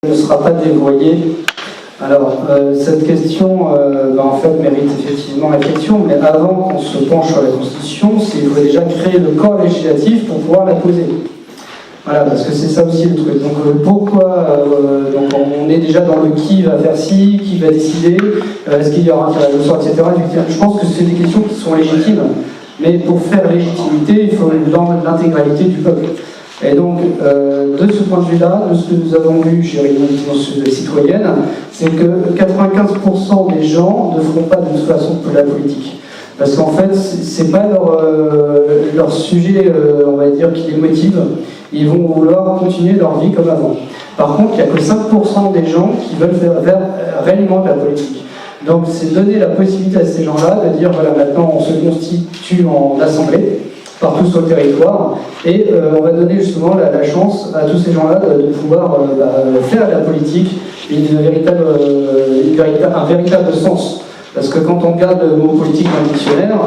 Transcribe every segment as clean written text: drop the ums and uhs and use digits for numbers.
ne sera pas dévoyé. Alors, cette question, en fait, mérite effectivement réflexion, mais avant qu'on se penche sur la Constitution, il faut déjà créer le corps législatif pour pouvoir la poser. Voilà, parce que c'est ça aussi le truc. Donc, pourquoi donc on est déjà dans le qui va faire ci, qui va décider, est-ce qu'il y aura un tirage au sort, etc. Je pense que c'est des questions qui sont légitimes, mais pour faire légitimité, il faut l'intégralité du peuple. Et donc, de ce point de vue-là, de ce que nous avons vu chez Réunion citoyenne, c'est que 95% des gens ne feront pas de toute façon de la politique. Parce qu'en fait, c'est pas leur sujet, on va dire, qui les motive. Ils vont vouloir continuer leur vie comme avant. Par contre, il n'y a que 5% des gens qui veulent faire réellement de la politique. Donc, c'est donner la possibilité à ces gens-là de dire, voilà, maintenant, on se constitue en assemblée, partout sur le territoire, et on va donner justement la chance à tous ces gens-là de pouvoir faire de la politique et un véritable sens. Parce que quand on regarde le mot politique dans le dictionnaire,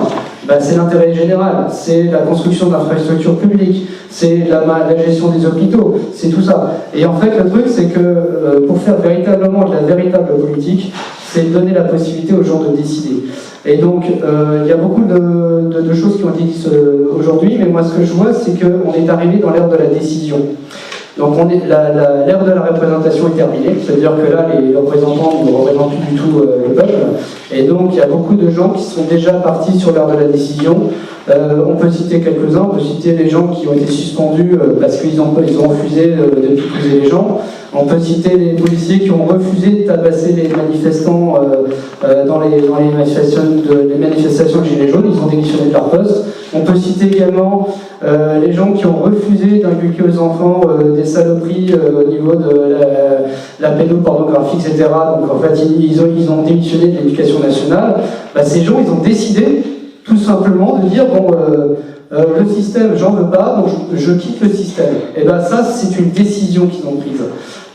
c'est l'intérêt général, c'est la construction d'infrastructures publiques, c'est la gestion des hôpitaux, c'est tout ça. Et en fait, le truc, c'est que pour faire véritablement de la véritable politique, c'est donner la possibilité aux gens de décider. Et donc, il y a beaucoup de choses qui ont été dites aujourd'hui, mais moi, ce que je vois, c'est qu'on est arrivé dans l'ère de la décision. Donc, l'ère de la représentation est terminée, c'est-à-dire que là, les représentants ne représentent plus du tout le peuple. Et donc, il y a beaucoup de gens qui sont déjà partis sur l'ère de la décision. On peut citer quelques-uns, on peut citer les gens qui ont été suspendus parce qu'ils ont refusé de tuer les gens. On peut citer les policiers qui ont refusé de tabasser les manifestants dans les manifestations de Gilets jaunes, ils ont démissionné de leur poste. On peut citer également les gens qui ont refusé d'inculquer aux enfants des saloperies au niveau de la pédopornographie, etc. Donc en fait, ils ont démissionné de l'éducation nationale. Ces gens, ils ont décidé tout simplement de dire, bon, le système, j'en veux pas, donc je quitte le système. Et ça, c'est une décision qu'ils ont prise.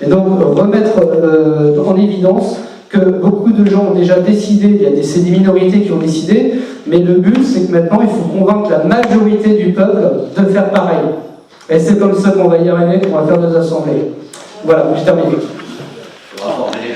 Et donc, remettre en évidence que beaucoup de gens ont déjà décidé, c'est des minorités qui ont décidé, mais le but, c'est que maintenant, il faut convaincre la majorité du peuple de faire pareil. Et c'est comme ça qu'on va y arriver, qu'on va faire des assemblées. Voilà, j'ai terminé.